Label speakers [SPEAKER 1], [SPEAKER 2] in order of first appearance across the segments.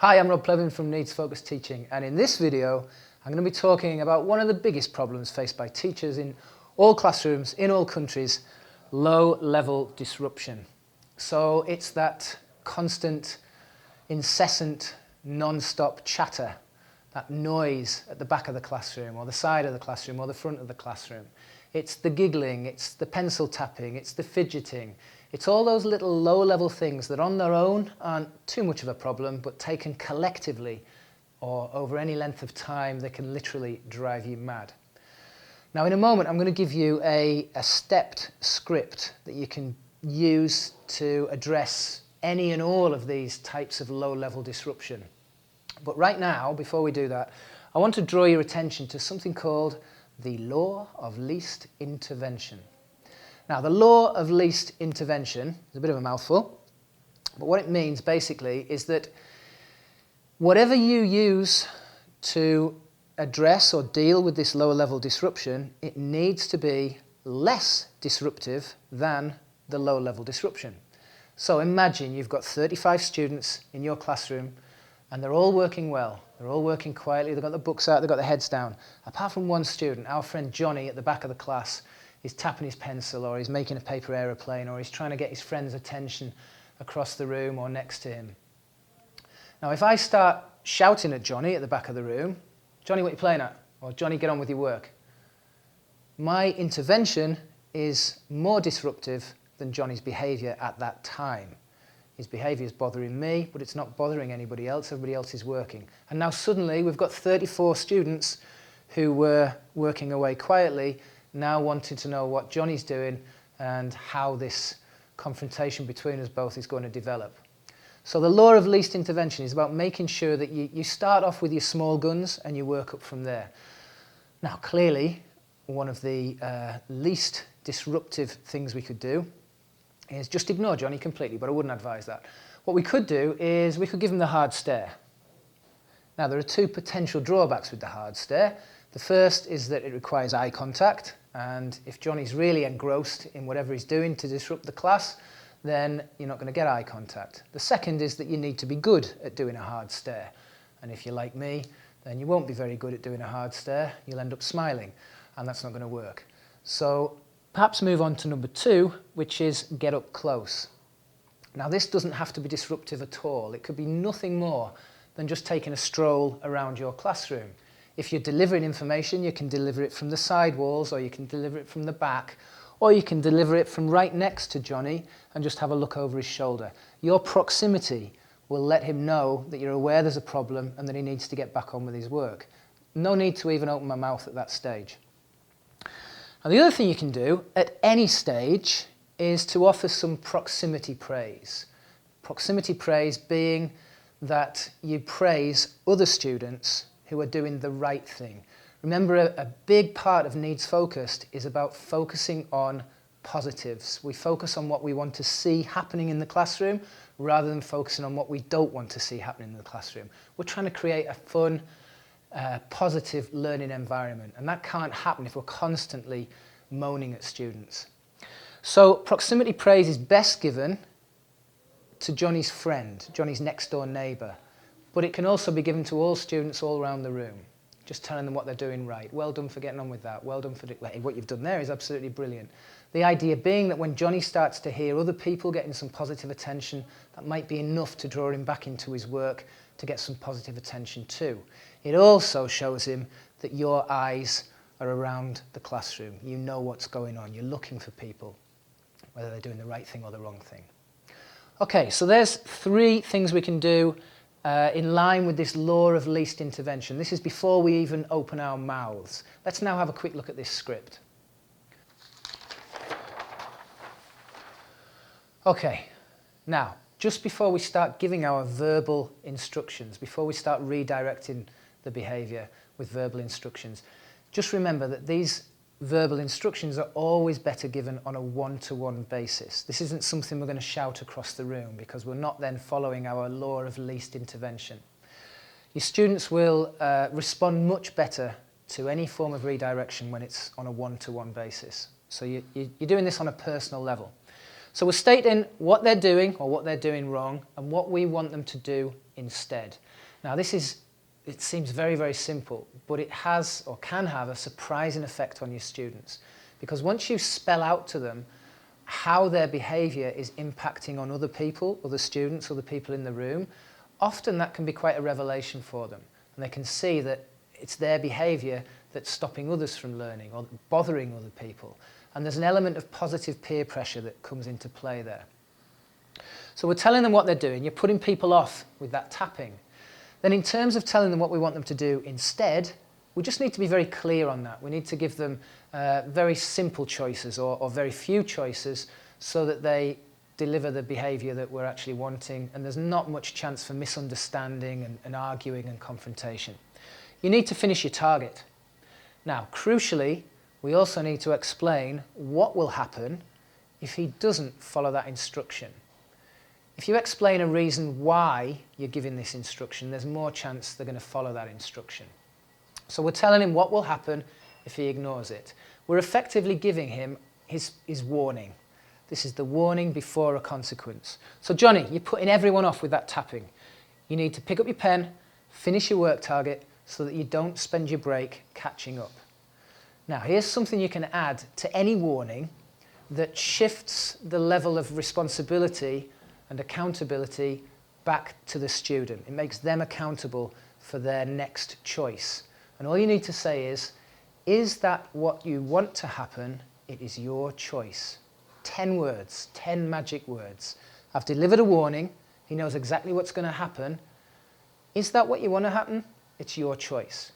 [SPEAKER 1] Hi, I'm Rob Plevin from Needs Focused Teaching, and in this video I'm going to be talking about one of the biggest problems faced by teachers in all classrooms, in all countries, low-level disruption. So it's that constant, incessant, non-stop chatter, that noise at the back of the classroom, or the side of the classroom, or the front of the classroom. It's the giggling, it's the pencil tapping, it's the fidgeting. It's all those little low-level things that on their own aren't too much of a problem, but taken collectively or over any length of time, they can literally drive you mad. Now, in a moment, I'm going to give you a stepped script that you can use to address any and all of these types of low-level disruption. But right now, before we do that, I want to draw your attention to something called the law of least intervention. Now, the law of least intervention is a bit of a mouthful, but what it means basically is that whatever you use to address or deal with this lower level disruption, it needs to be less disruptive than the low level disruption. So imagine you've got 35 students in your classroom and they're all working well, they're all working quietly, they've got the books out, they've got their heads down. Apart from one student, our friend Johnny at the back of the class, he's tapping his pencil, or he's making a paper aeroplane, or he's trying to get his friend's attention across the room or next to him. Now, if I start shouting at Johnny at the back of the room, "Johnny, what are you playing at?" or "Johnny, get on with your work," my intervention is more disruptive than Johnny's behaviour at that time. His behaviour is bothering me, but it's not bothering anybody else. Everybody else is working. And now suddenly we've got 34 students who were working away quietly, now wanting to know what Johnny's doing and how this confrontation between us both is going to develop. So the law of least intervention is about making sure that you start off with your small guns and you work up from there. Now, clearly, one of the least disruptive things we could do is just ignore Johnny completely, but I wouldn't advise that. What we could do is we could give him the hard stare. Now, there are two potential drawbacks with the hard stare. The first is that it requires eye contact, and if Johnny's really engrossed in whatever he's doing to disrupt the class, then you're not going to get eye contact. The second is that you need to be good at doing a hard stare, and if you're like me, then you won't be very good at doing a hard stare. You'll end up smiling, and that's not going to work. So perhaps move on to number two, which is get up close. Now, this doesn't have to be disruptive at all. It could be nothing more than just taking a stroll around your classroom. If you're delivering information, you can deliver it from the side walls, or you can deliver it from the back, or you can deliver it from right next to Johnny and just have a look over his shoulder. Your proximity will let him know that you're aware there's a problem and that he needs to get back on with his work. No need to even open my mouth at that stage. And the other thing you can do at any stage is to offer some proximity praise. Proximity praise being that you praise other students who are doing the right thing. Remember, a big part of Needs Focused is about focusing on positives. We focus on what we want to see happening in the classroom rather than focusing on what we don't want to see happening in the classroom. We're trying to create a fun, positive learning environment, and that can't happen if we're constantly moaning at students. So proximity praise is best given to Johnny's friend, Johnny's next door neighbour, but it can also be given to all students all around the room, just telling them what they're doing right. Well done for getting on with that. Well done for what you've done there is absolutely brilliant. The idea being that when Johnny starts to hear other people getting some positive attention, that might be enough to draw him back into his work to get some positive attention too. It also shows him that your eyes are around the classroom. You know what's going on. You're looking for people, whether they're doing the right thing or the wrong thing. Okay, so there's three things we can do in line with this law of least intervention. This is before we even open our mouths. Let's now have a quick look at this script. Okay, now, just before we start giving our verbal instructions, before we start redirecting the behaviour with verbal instructions, just remember that these verbal instructions are always better given on a one-to-one basis. This isn't something we're going to shout across the room, because we're not then following our law of least intervention. Your students will respond much better to any form of redirection when it's on a one-to-one basis. So you're doing this on a personal level. So we're stating what they're doing or what they're doing wrong and what we want them to do instead. Now it seems very, very simple, but it has or can have a surprising effect on your students, because once you spell out to them how their behaviour is impacting on other people, other students, other people in the room, often that can be quite a revelation for them, and they can see that it's their behaviour that's stopping others from learning or bothering other people, and there's an element of positive peer pressure that comes into play there. So we're telling them what they're doing, you're putting people off with that tapping. Then in terms of telling them what we want them to do instead, we just need to be very clear on that. We need to give them very simple choices or very few choices so that they deliver the behaviour that we're actually wanting, and there's not much chance for misunderstanding and arguing and confrontation. You need to finish your target. Now, crucially, we also need to explain what will happen if he doesn't follow that instruction. If you explain a reason why you're giving this instruction, there's more chance they're going to follow that instruction. So we're telling him what will happen if he ignores it. We're effectively giving him his warning. This is the warning before a consequence. So Johnny, you're putting everyone off with that tapping. You need to pick up your pen, finish your work target so that you don't spend your break catching up. Now here's something you can add to any warning that shifts the level of responsibility and accountability back to the student. It makes them accountable for their next choice. And all you need to say is that what you want to happen? It is your choice. 10 words, 10 magic words. I've delivered a warning. He knows exactly what's going to happen. Is that what you want to happen? It's your choice.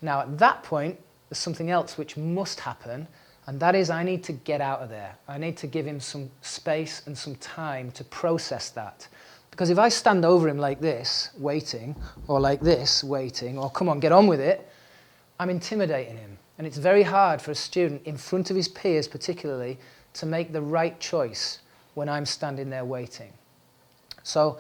[SPEAKER 1] Now at that point, there's something else which must happen, and that is I need to get out of there. I need to give him some space and some time to process that. Because if I stand over him like this, waiting, or like this, waiting, or come on, get on with it, I'm intimidating him. And it's very hard for a student, in front of his peers particularly, to make the right choice when I'm standing there waiting. So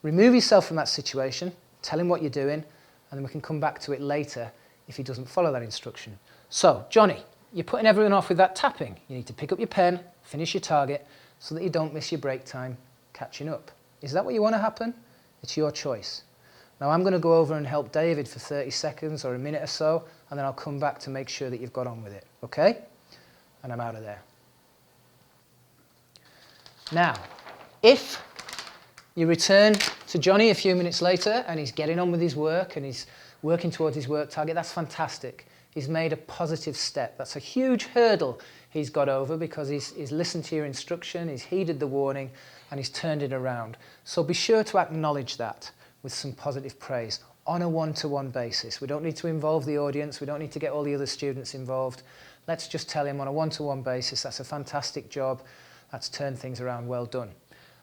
[SPEAKER 1] remove yourself from that situation, tell him what you're doing, and then we can come back to it later if he doesn't follow that instruction. So, Johnny, you're putting everyone off with that tapping. You need to pick up your pen, finish your target, so that you don't miss your break time catching up. Is that what you want to happen? It's your choice. Now I'm going to go over and help David for 30 seconds or a minute or so, and then I'll come back to make sure that you've got on with it, okay? And I'm out of there. Now, if you return to Johnny a few minutes later and he's getting on with his work and he's working towards his work target, that's fantastic. He's made a positive step. That's a huge hurdle he's got over because he's listened to your instruction, he's heeded the warning, and he's turned it around. So be sure to acknowledge that with some positive praise on a one-to-one basis. We don't need to involve the audience, we don't need to get all the other students involved. Let's just tell him on a one-to-one basis, that's a fantastic job, that's turned things around, well done.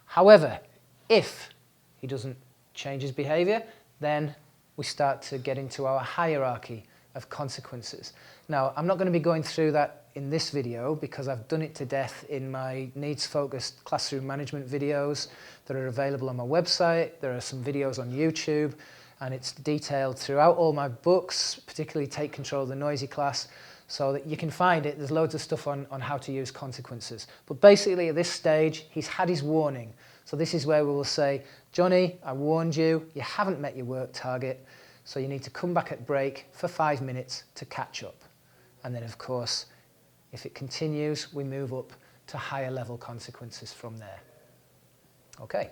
[SPEAKER 1] However, if he doesn't change his behaviour, then we start to get into our hierarchy of consequences. Now, I'm not going to be going through that in this video because I've done it to death in my needs-focused classroom management videos that are available on my website. There are some videos on YouTube, and it's detailed throughout all my books, particularly Take Control of the Noisy Class, so that you can find it. There's loads of stuff on how to use consequences. But basically at this stage, he's had his warning. So this is where we will say, Johnny, I warned you, you haven't met your work target, so you need to come back at break for 5 minutes to catch up. And then of course, if it continues, we move up to higher level consequences from there. Okay.